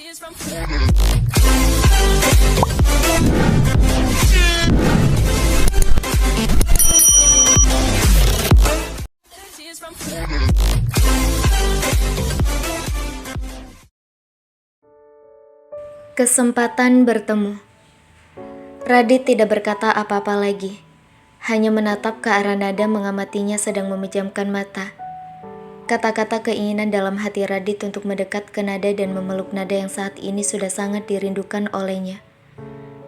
Kesempatan bertemu. Radit tidak berkata apa-apa lagi, hanya menatap ke arah Nada mengamatinya sedang memejamkan mata. Kata-kata keinginan dalam hati Radit untuk mendekat ke Nada dan memeluk Nada yang saat ini sudah sangat dirindukan olehnya.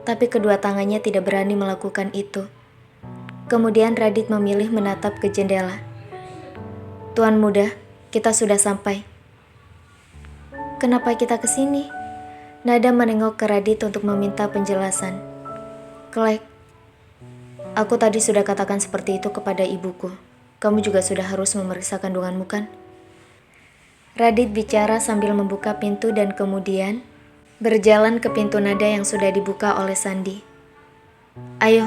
Tapi kedua tangannya tidak berani melakukan itu. Kemudian Radit memilih menatap ke jendela. "Tuan muda, kita sudah sampai." "Kenapa kita ke sini?" Nada menengok ke Radit untuk meminta penjelasan. "Klek, aku tadi sudah katakan seperti itu kepada ibuku. Kamu juga sudah harus memeriksa kandunganmu, kan?" Radit bicara sambil membuka pintu dan kemudian berjalan ke pintu Nada yang sudah dibuka oleh Sandi. "Ayo,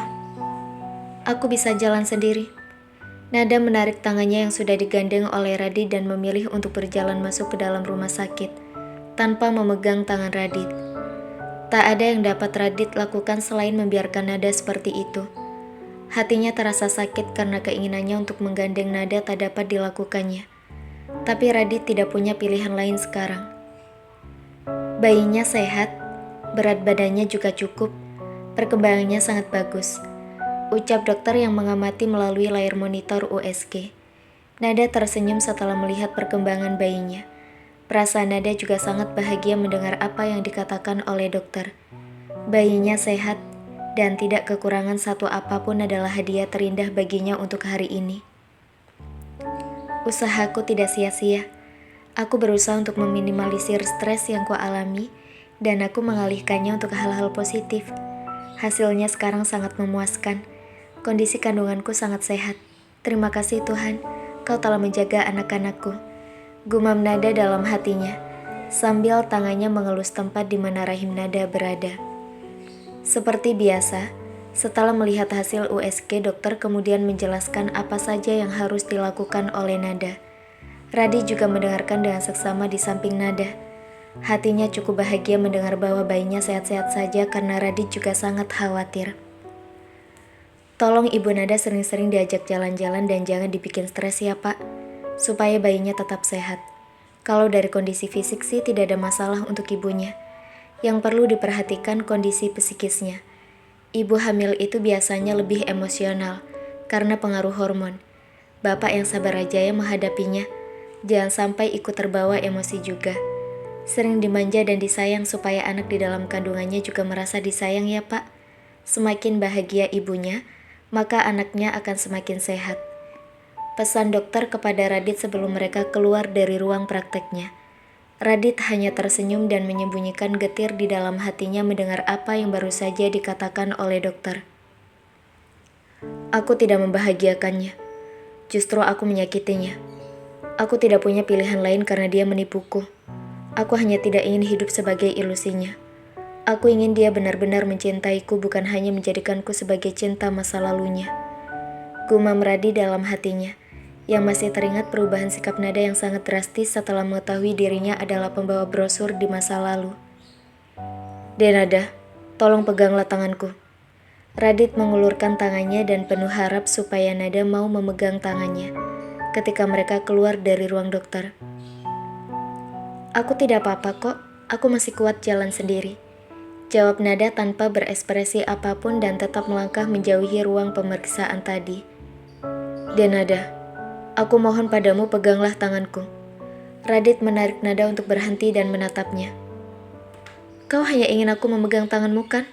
aku bisa jalan sendiri." Nada menarik tangannya yang sudah digandeng oleh Radit dan memilih untuk berjalan masuk ke dalam rumah sakit tanpa memegang tangan Radit. Tak ada yang dapat Radit lakukan selain membiarkan Nada seperti itu. Hatinya terasa sakit karena keinginannya untuk menggandeng Nada tak dapat dilakukannya. Tapi Radit tidak punya pilihan lain sekarang. Bayinya sehat, berat badannya juga cukup, perkembangannya sangat bagus, ucap dokter yang mengamati melalui layar monitor USG. Nada tersenyum setelah melihat perkembangan bayinya. Perasaan Nada juga sangat bahagia mendengar apa yang dikatakan oleh dokter. Bayinya sehat dan tidak kekurangan satu apapun adalah hadiah terindah baginya untuk hari ini. Usahaku tidak sia-sia. Aku berusaha untuk meminimalisir stres yang kualami dan aku mengalihkannya untuk hal-hal positif. Hasilnya sekarang sangat memuaskan. Kondisi kandunganku sangat sehat. Terima kasih Tuhan, Kau telah menjaga anak-anakku. Gumam Nada dalam hatinya, sambil tangannya mengelus tempat di mana rahim Nada berada. Seperti biasa, setelah melihat hasil USG, dokter kemudian menjelaskan apa saja yang harus dilakukan oleh Nada. Radit juga mendengarkan dengan seksama di samping Nada. Hatinya cukup bahagia mendengar bahwa bayinya sehat-sehat saja karena Radit juga sangat khawatir. "Tolong Ibu Nada sering-sering diajak jalan-jalan dan jangan dibikin stres ya Pak, supaya bayinya tetap sehat. Kalau dari kondisi fisik sih tidak ada masalah untuk ibunya. Yang perlu diperhatikan kondisi psikisnya. Ibu hamil itu biasanya lebih emosional karena pengaruh hormon. Bapak yang sabar aja ya menghadapinya. Jangan sampai ikut terbawa emosi juga. Sering dimanja dan disayang supaya anak di dalam kandungannya juga merasa disayang ya Pak. Semakin bahagia ibunya, maka anaknya akan semakin sehat." Pesan dokter kepada Radit sebelum mereka keluar dari ruang prakteknya. Radit hanya tersenyum dan menyembunyikan getir di dalam hatinya mendengar apa yang baru saja dikatakan oleh dokter. "Aku tidak membahagiakannya. Justru aku menyakitinya. Aku tidak punya pilihan lain karena dia menipuku. Aku hanya tidak ingin hidup sebagai ilusinya. Aku ingin dia benar-benar mencintaiku, bukan hanya menjadikanku sebagai cinta masa lalunya." Gumam Radit dalam hatinya, yang masih teringat perubahan sikap Nada yang sangat drastis setelah mengetahui dirinya adalah pembawa brosur di masa lalu. "Nada, tolong peganglah tanganku." Radit mengulurkan tangannya dan penuh harap supaya Nada mau memegang tangannya ketika mereka keluar dari ruang dokter. "Aku tidak apa-apa kok, aku masih kuat jalan sendiri," jawab Nada tanpa berekspresi apapun dan tetap melangkah menjauhi ruang pemeriksaan tadi. "Nada, aku mohon padamu peganglah tanganku." Radit menarik Nada untuk berhenti dan menatapnya. "Kau hanya ingin aku memegang tanganmu kan?"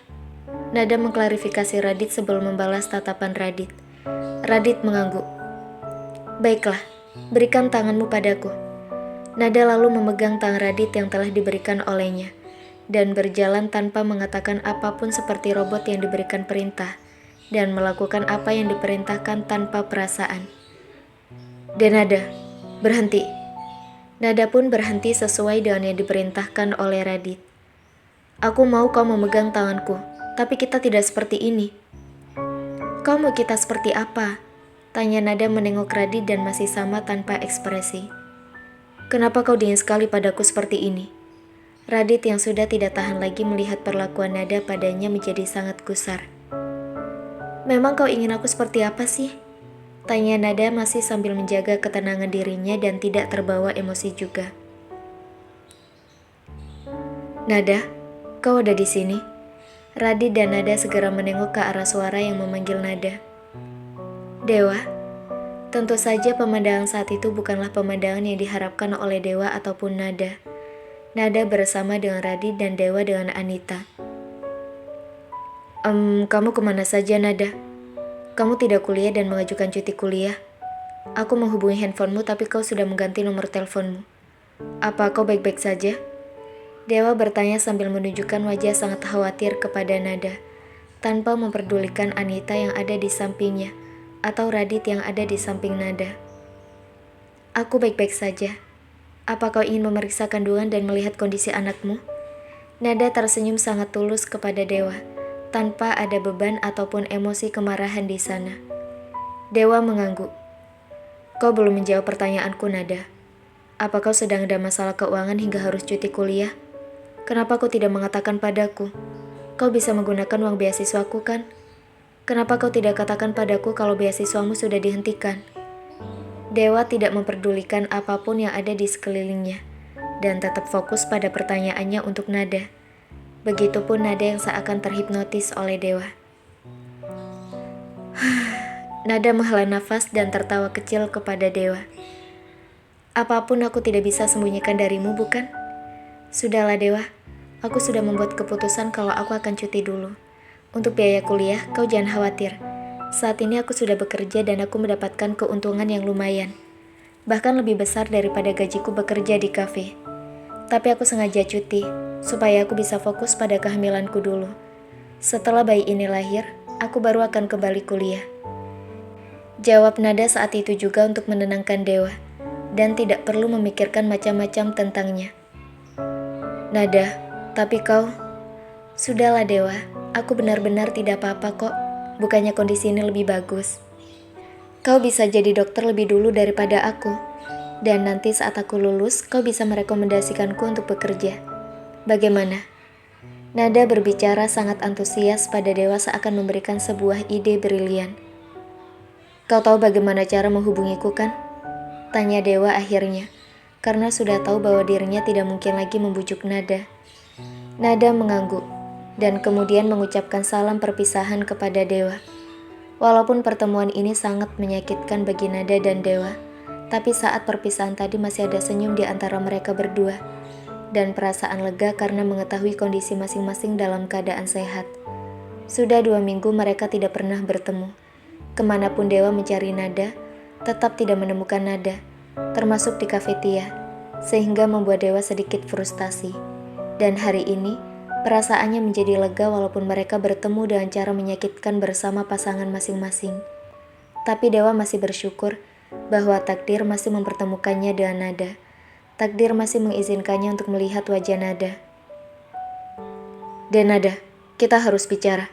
Nada mengklarifikasi Radit sebelum membalas tatapan Radit. Radit mengangguk. "Baiklah, berikan tanganmu padaku." Nada lalu memegang tangan Radit yang telah diberikan olehnya dan berjalan tanpa mengatakan apapun seperti robot yang diberikan perintah dan melakukan apa yang diperintahkan tanpa perasaan. "Nada, berhenti." Nada pun berhenti sesuai dengan yang diperintahkan oleh Radit. "Aku mau kau memegang tanganku, tapi kita tidak seperti ini." "Kau mau kita seperti apa?" tanya Nada menengok Radit dan masih sama tanpa ekspresi. "Kenapa kau dingin sekali padaku seperti ini?" Radit yang sudah tidak tahan lagi melihat perlakuan Nada padanya menjadi sangat gusar. "Memang kau ingin aku seperti apa sih?" tanya Nada masih sambil menjaga ketenangan dirinya dan tidak terbawa emosi juga. "Nada, kau ada di sini?" Radit dan Nada segera menengok ke arah suara yang memanggil Nada. "Dewa?" Tentu saja pemandangan saat itu bukanlah pemandangan yang diharapkan oleh Dewa ataupun Nada. Nada bersama dengan Radit dan Dewa dengan Anita. Kamu kemana saja, Nada? Kamu tidak kuliah dan mengajukan cuti kuliah? Aku menghubungi handphonemu tapi kau sudah mengganti nomor teleponmu. Apa kau baik-baik saja?" Dewa bertanya sambil menunjukkan wajah sangat khawatir kepada Nada, tanpa memperdulikan Anita yang ada di sampingnya, atau Radit yang ada di samping Nada. "Aku baik-baik saja. Apa kau ingin memeriksa kandungan dan melihat kondisi anakmu?" Nada tersenyum sangat tulus kepada Dewa, tanpa ada beban ataupun emosi kemarahan di sana. Dewa mengangguk. "Kau belum menjawab pertanyaanku, Nada. Apa kau sedang ada masalah keuangan hingga harus cuti kuliah? Kenapa kau tidak mengatakan padaku? Kau bisa menggunakan uang beasiswaku kan? Kenapa kau tidak katakan padaku kalau beasiswamu sudah dihentikan?" Dewa tidak memperdulikan apapun yang ada di sekelilingnya, dan tetap fokus pada pertanyaannya untuk Nada. Begitupun Nada yang seakan terhipnotis oleh Dewa. Nada menghela nafas dan tertawa kecil kepada Dewa. "Apapun aku tidak bisa sembunyikan darimu, bukan? Sudahlah Dewa, aku sudah membuat keputusan kalau aku akan cuti dulu. Untuk biaya kuliah, kau jangan khawatir. Saat ini aku sudah bekerja dan aku mendapatkan keuntungan yang lumayan. Bahkan lebih besar daripada gajiku bekerja di kafe. Tapi aku sengaja cuti, supaya aku bisa fokus pada kehamilanku dulu. Setelah bayi ini lahir, aku baru akan kembali kuliah." Jawab Nada saat itu juga untuk menenangkan Dewa, dan tidak perlu memikirkan macam-macam tentangnya. "Nada, tapi kau..." "Sudahlah Dewa, aku benar-benar tidak apa-apa kok. Bukannya kondisi ini lebih bagus. Kau bisa jadi dokter lebih dulu daripada aku. Dan nanti saat aku lulus, kau bisa merekomendasikanku untuk bekerja. Bagaimana?" Nada berbicara sangat antusias pada Dewa seakan memberikan sebuah ide brilian. "Kau tahu bagaimana cara menghubungiku kan?" tanya Dewa akhirnya, karena sudah tahu bahwa dirinya tidak mungkin lagi membujuk Nada. Nada mengangguk, dan kemudian mengucapkan salam perpisahan kepada Dewa. Walaupun pertemuan ini sangat menyakitkan bagi Nada dan Dewa, tapi saat perpisahan tadi masih ada senyum di antara mereka berdua, dan perasaan lega karena mengetahui kondisi masing-masing dalam keadaan sehat. Sudah 2 minggu mereka tidak pernah bertemu. Kemanapun Dewa mencari Nada, tetap tidak menemukan Nada, termasuk di kafe Tia, sehingga membuat Dewa sedikit frustasi. Dan hari ini, perasaannya menjadi lega walaupun mereka bertemu dengan cara menyakitkan bersama pasangan masing-masing. Tapi Dewa masih bersyukur bahwa takdir masih mempertemukannya dengan Nada. Takdir masih mengizinkannya untuk melihat wajah Nada. "Dan Nada, kita harus bicara.